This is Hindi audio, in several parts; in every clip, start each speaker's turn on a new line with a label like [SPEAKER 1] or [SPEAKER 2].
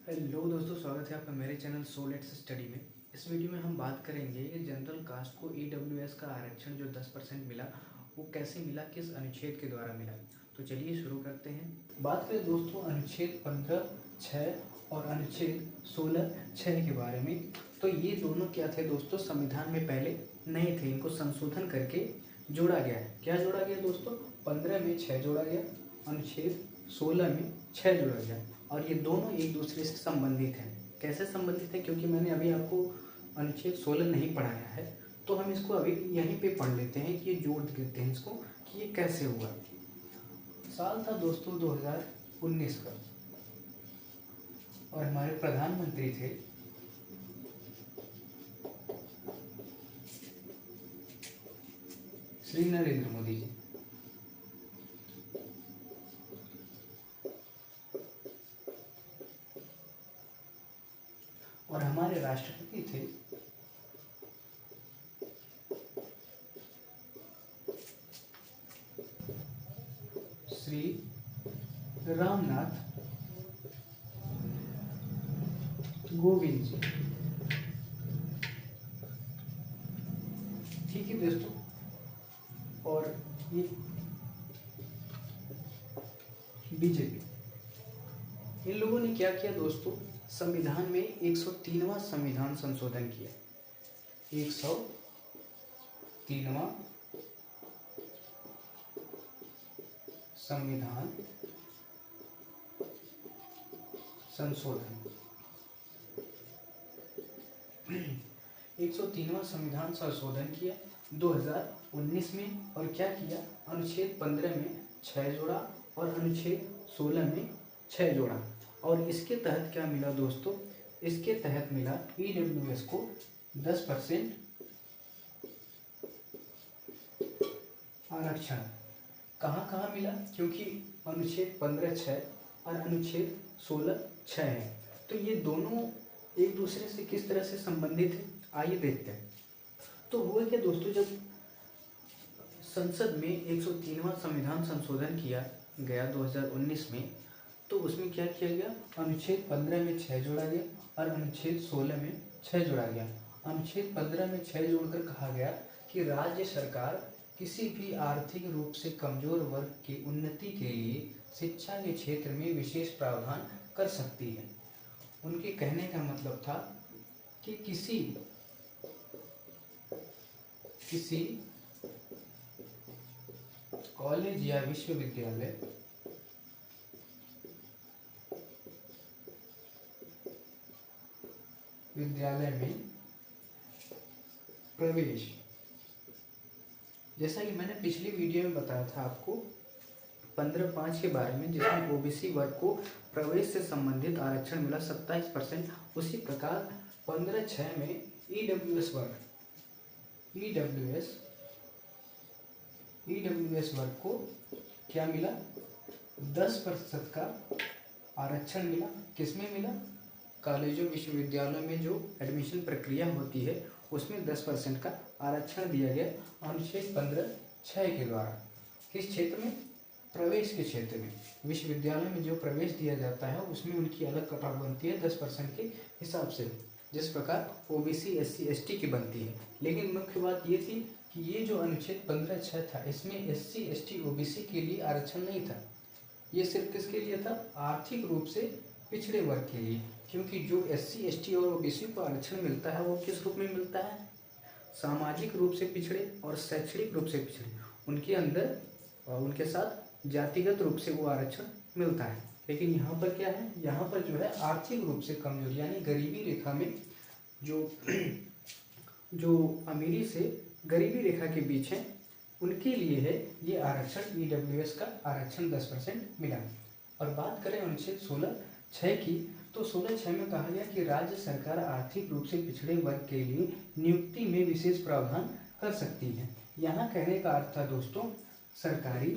[SPEAKER 1] हेलो दोस्तों, स्वागत है आपका मेरे चैनल सो लेट्स स्टडी में। इस वीडियो में हम बात करेंगे ये जनरल कास्ट को ईडब्ल्यूएस का आरक्षण जो 10% मिला वो कैसे मिला, किस अनुच्छेद के द्वारा मिला। तो चलिए शुरू करते हैं। बात करें दोस्तों अनुच्छेद 15(6) और अनुच्छेद 16(6) के बारे में, तो ये दोनों क्या थे दोस्तों, संविधान में पहले नहीं थे, इनको संशोधन करके जोड़ा गया है। क्या जोड़ा गया दोस्तों? 15 में 6 जोड़ा गया, अनुच्छेद 16 में 6 जोड़ा गया, और ये दोनों एक दूसरे से संबंधित हैं। कैसे संबंधित है? क्योंकि मैंने अभी आपको अनुच्छेद 16 नहीं पढ़ाया है, तो हम इसको अभी यहीं पे पढ़ लेते हैं कि ये जोड़ देते हैं इसको कि ये कैसे हुआ। साल था दोस्तों 2019 का, और हमारे प्रधानमंत्री थे श्री नरेंद्र मोदी जी। और हमारे राष्ट्रपति थे श्री रामनाथ कोविंद जी। ठीक है दोस्तों, और ये बीजेपी, इन लोगों ने क्या किया दोस्तों, संविधान में 103वां संविधान संशोधन किया। 103वां संविधान संशोधन 103वां संविधान संशोधन किया 2019 में। और क्या किया? अनुच्छेद 15 में 6 जोड़ा और अनुच्छेद 16 में 6 जोड़ा। और इसके तहत क्या मिला दोस्तों? इसके तहत मिला ईडब्ल्यूएस को 10% आरक्षण। कहाँ कहाँ मिला? क्योंकि अनुच्छेद 15(6) और अनुच्छेद 16(6) है, तो ये दोनों एक दूसरे से किस तरह से संबंधित है, आइए देखते हैं। तो हुआ क्या दोस्तों, जब संसद में 103वां संविधान संशोधन किया गया 2019 में, तो उसमें क्या किया गया? अनुच्छेद 15 में 6 जोड़ा गया और अनुच्छेद 16 में 6 जोड़ा गया। अनुच्छेद 15 में 6 जोड़कर कहा गया कि राज्य सरकार किसी भी आर्थिक रूप से कमजोर वर्ग की उन्नति के लिए शिक्षा के क्षेत्र में विशेष प्रावधान कर सकती है। उनके कहने का मतलब था कि किसी कॉलेज या विश्वविद्यालय में प्रवेश, जैसा कि मैंने पिछली वीडियो में बताया था आपको 15(5) के बारे में, जिसमें ओबीसी वर्ग को प्रवेश से संबंधित आरक्षण मिला 27%, उसी प्रकार 15(6) में ईडब्ल्यूएस वर्ग को क्या मिला? 10% का आरक्षण मिला। किसमें मिला? कॉलेजों विश्वविद्यालयों में जो एडमिशन प्रक्रिया होती है उसमें 10% का आरक्षण दिया गया अनुच्छेद 15(6) के द्वारा। किस क्षेत्र में? प्रवेश के क्षेत्र में। विश्वविद्यालय में जो प्रवेश दिया जाता है उसमें उनकी अलग कटऑफ बनती है 10% के हिसाब से, जिस प्रकार ओबीसी एससी एसटी की बनती है। लेकिन मुख्य बात ये थी कि ये जो अनुच्छेद 15(6) था, इसमें एससी एसटी ओबीसी के लिए आरक्षण नहीं था। ये सिर्फ किसके लिए था? आर्थिक रूप से पिछड़े वर्ग के लिए। क्योंकि जो एससी एसटी और ओबीसी को आरक्षण मिलता है वो किस रूप में मिलता है? सामाजिक रूप से पिछड़े और शैक्षणिक रूप से पिछड़े, उनके अंदर और उनके साथ जातिगत रूप से वो आरक्षण मिलता है। लेकिन यहाँ पर क्या है? यहाँ पर जो है आर्थिक रूप से कमजोर, यानी गरीबी रेखा में जो अमीरी से गरीबी रेखा के बीच है, उनके लिए है ये आरक्षण। ईडब्ल्यूएस का आरक्षण 10% मिला। और बात करें अनुच्छेद 16(6) की, तो 16(6) में कहा गया कि राज्य सरकार आर्थिक रूप से पिछड़े वर्ग के लिए नियुक्ति में विशेष प्रावधान कर सकती है। यहाँ कहने का अर्थ था दोस्तों, सरकारी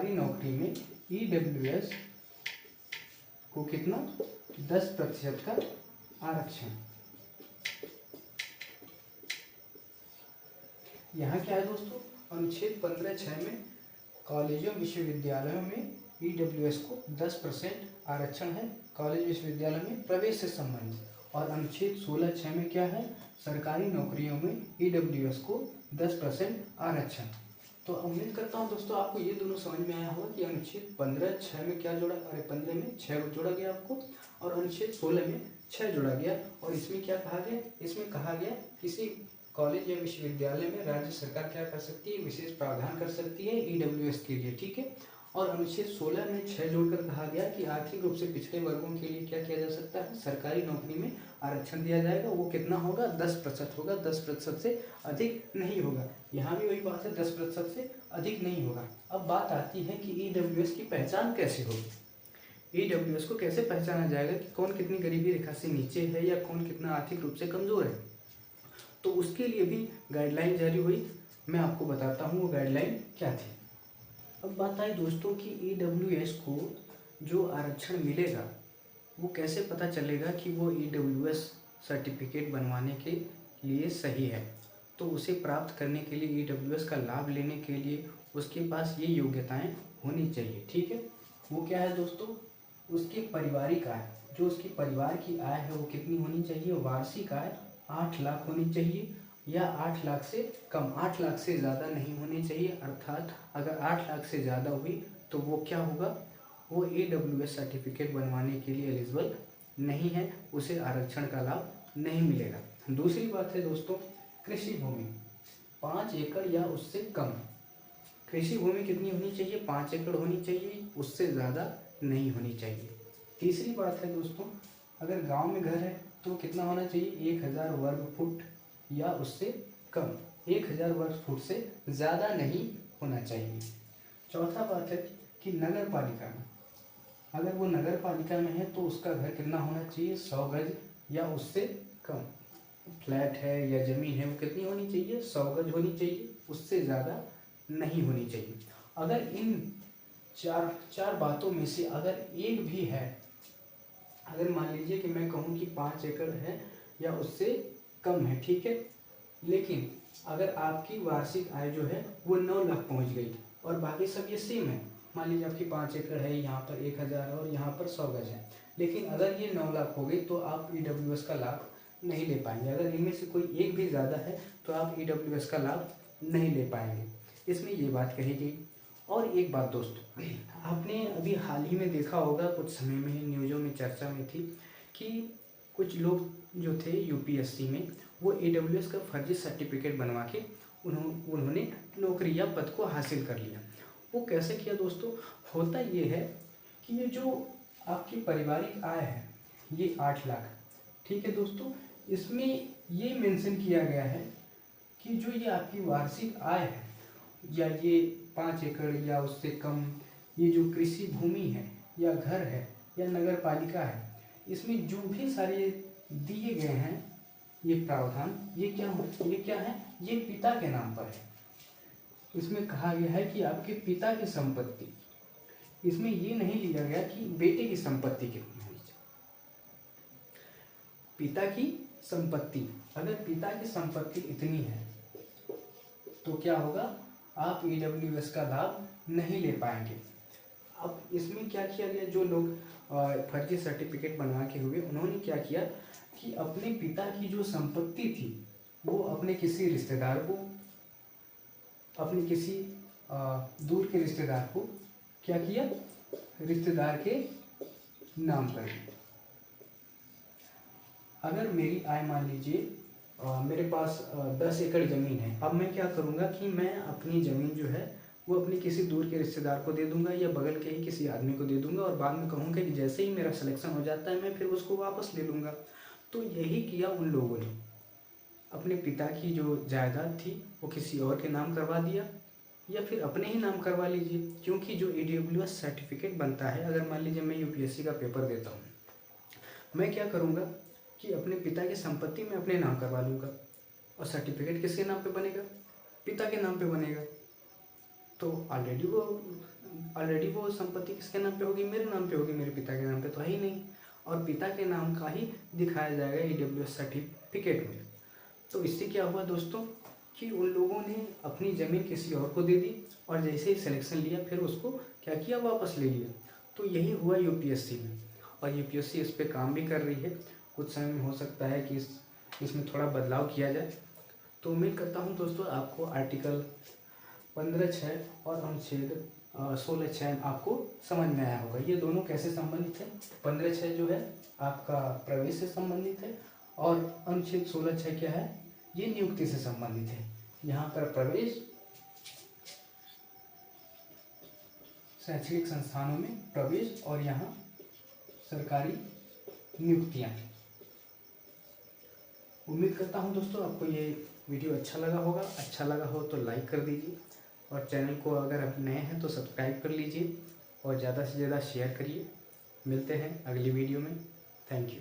[SPEAKER 1] नौकरी में ईडब्ल्यूएस को कितना? 10% का आरक्षण। यहाँ क्या है दोस्तों, अनुच्छेद 15(6) में कॉलेजों विश्वविद्यालयों में ईडब्ल्यूएस को 10% आरक्षण है कॉलेज विश्वविद्यालय में प्रवेश से संबंधित, और अनुच्छेद 16(6) में क्या है, सरकारी नौकरियों में ईडब्ल्यूएस को 10% आरक्षण। तो उम्मीद करता हूँ दोस्तों आपको ये दोनों समझ में आया होगा कि अनुच्छेद 15(6) में क्या जोड़ा, 15 में 6 जोड़ा गया आपको, और अनुच्छेद 16 में 6 जोड़ा गया। और इसमें क्या कहा गया, इसमें कहा गया किसी कॉलेज या विश्वविद्यालय में राज्य सरकार क्या कर सकती है, विशेष प्रावधान कर सकती है ईडब्ल्यूएस के लिए, ठीक है। और अनुच्छेद 16 में 6 जोड़कर कहा गया कि आर्थिक रूप से पिछड़े वर्गों के लिए क्या किया जा सकता है, सरकारी नौकरी में आरक्षण दिया जाएगा। वो कितना होगा, 10% होगा, 10% से अधिक नहीं होगा। यहाँ भी वही बात है, 10% से अधिक नहीं होगा। अब बात आती है कि ईडब्ल्यूएस की पहचान कैसे होगी। ईडब्ल्यूएस को कैसे पहचाना जाएगा कि कौन कितनी गरीबी रेखा से नीचे है या कौन कितना आर्थिक रूप से कमजोर है। तो उसके लिए भी गाइडलाइन जारी हुई, मैं आपको बताता हूँ वो गाइडलाइन क्या थी। अब बात आई दोस्तों कि ईडब्ल्यूएस को जो आरक्षण मिलेगा वो कैसे पता चलेगा कि वो ईडब्ल्यूएस सर्टिफिकेट बनवाने के लिए सही है। तो उसे प्राप्त करने के लिए, ईडब्ल्यूएस का लाभ लेने के लिए उसके पास ये योग्यताएं होनी चाहिए, ठीक है। वो क्या है दोस्तों, उसके पारिवारिक आय, जो उसकी परिवार की आय है वो कितनी होनी चाहिए, वार्षिक आय 8 लाख होनी चाहिए या 8 लाख से कम, 8 लाख से ज़्यादा नहीं होनी चाहिए। अर्थात अगर 8 लाख से ज़्यादा हुई तो वो क्या होगा, वो ईडब्ल्यूएस सर्टिफिकेट बनवाने के लिए एलिजिबल नहीं है, उसे आरक्षण का लाभ नहीं मिलेगा। दूसरी बात है दोस्तों, कृषि भूमि 5 एकड़ या उससे कम। कृषि भूमि कितनी होनी चाहिए, 5 एकड़ होनी चाहिए, उससे ज़्यादा नहीं होनी चाहिए। तीसरी बात है दोस्तों, अगर गांव में घर है तो कितना होना चाहिए, 1000 वर्ग फुट या उससे कम, 1000 वर्ग फुट से ज़्यादा नहीं होना चाहिए। चौथा बात है कि नगर पालिका में, अगर वो नगर पालिका में है तो उसका घर कितना होना चाहिए, 100 गज या उससे कम। फ्लैट है या ज़मीन है वो कितनी होनी चाहिए, 100 गज होनी चाहिए, उससे ज़्यादा नहीं होनी चाहिए। अगर इन चार बातों में से अगर एक भी है, अगर मान लीजिए कि मैं कहूँ कि 5 एकड़ है या उससे कम है, ठीक है, लेकिन अगर आपकी वार्षिक आय जो है वो 9 लाख पहुँच गई और बाकी सब ये सेम है, मान लीजिए आपकी 5 एकड़ है, यहाँ पर 1000 और यहाँ पर 100 गज है, लेकिन अगर ये 9 लाख हो गई तो आप ईडब्ल्यूएस का लाभ नहीं ले पाएंगे। अगर इनमें से कोई एक भी ज़्यादा है तो आप ईडब्ल्यूएस का लाभ नहीं ले पाएंगे, इसमें ये बात कही गई। और एक बात दोस्तों, आपने अभी हाल ही में देखा होगा, कुछ समय में न्यूज़ों में चर्चा में थी कि कुछ लोग जो थे यूपीएससी में वो ईडब्ल्यूएस का फर्जी सर्टिफिकेट बनवा के उन्होंने नौकरी या पद को हासिल कर लिया। वो कैसे किया दोस्तों, होता ये है कि ये जो आपकी पारिवारिक आय है ये 8 लाख, ठीक है दोस्तों, इसमें ये मेंशन किया गया है कि जो ये आपकी वार्षिक आय है या ये 5 एकड़ या उससे कम, ये जो कृषि भूमि है या घर है या नगर पालिका है, इसमें जो भी सारे दिए गए हैं ये प्रावधान, ये क्या है, ये पिता के नाम पर है। इसमें कहा गया है कि आपके पिता की संपत्ति, इसमें ये नहीं लिया गया कि बेटे की संपत्ति कितनी होनी चाहिए। पिता की संपत्ति, अगर पिता की संपत्ति इतनी है तो क्या होगा, आप ईडब्ल्यूएस का लाभ नहीं ले पाएंगे। अब इसमें क्या किया गया, जो लोग फर्जी सर्टिफिकेट बनवा के हुए, उन्होंने क्या किया कि अपने पिता की जो संपत्ति थी वो अपने किसी रिश्तेदार को, अपने किसी दूर के रिश्तेदार को क्या किया, रिश्तेदार के नाम पर। अगर मेरी आय मान लीजिए मेरे पास 10 एकड़ ज़मीन है, अब मैं क्या करूँगा कि मैं अपनी ज़मीन जो है वो अपने किसी दूर के रिश्तेदार को दे दूंगा या बगल के ही किसी आदमी को दे दूंगा और बाद में कहूँगा कि जैसे ही मेरा सिलेक्शन हो जाता है मैं फिर उसको वापस ले लूँगा। तो यही किया उन लोगों ने, अपने पिता की जो जायदाद थी वो किसी और के नाम करवा दिया या फिर अपने ही नाम करवा लीजिए, क्योंकि जो ईडब्ल्यूएस सर्टिफिकेट बनता है, अगर मान लीजिए मैं यूपीएससी का पेपर देता हूँ, मैं क्या करूँगा कि अपने पिता की संपत्ति में अपने नाम करवा लूँगा और सर्टिफिकेट किसके नाम पे बनेगा, पिता के नाम पे बनेगा। तो ऑलरेडी वो संपत्ति किसके नाम पे होगी, मेरे नाम पे होगी, मेरे पिता के नाम पे तो है ही नहीं, और पिता के नाम का ही दिखाया जाएगा ईडब्ल्यूएस सर्टिफिकेट में। तो इससे क्या हुआ दोस्तों कि उन लोगों ने अपनी ज़मीन किसी और को दे दी और जैसे ही सिलेक्शन लिया फिर उसको क्या किया, वापस ले लिया। तो यही हुआ यूपीएससी में, और यूपीएससी इस पे काम भी कर रही है। कुछ समय में हो सकता है कि इसमें थोड़ा बदलाव किया जाए। तो उम्मीद करता हूँ दोस्तों आपको आर्टिकल 15(6) और अनुच्छेद 16(6) आपको समझ में आया होगा। ये दोनों कैसे संबंधित है? 15(6) जो है आपका प्रवेश से संबंधित है और अनुच्छेद 16(6) क्या है? ये नियुक्ति से संबंधित है। यहाँ पर प्रवेश शैक्षणिक संस्थानों में प्रवेश और यहाँ सरकारी नियुक्तियाँ। उम्मीद करता हूँ दोस्तों आपको ये वीडियो अच्छा लगा होगा। अच्छा लगा हो तो लाइक कर दीजिए और चैनल को अगर आप नए हैं तो सब्सक्राइब कर लीजिए और ज़्यादा से ज़्यादा शेयर करिए। मिलते हैं अगली वीडियो में। Thank you.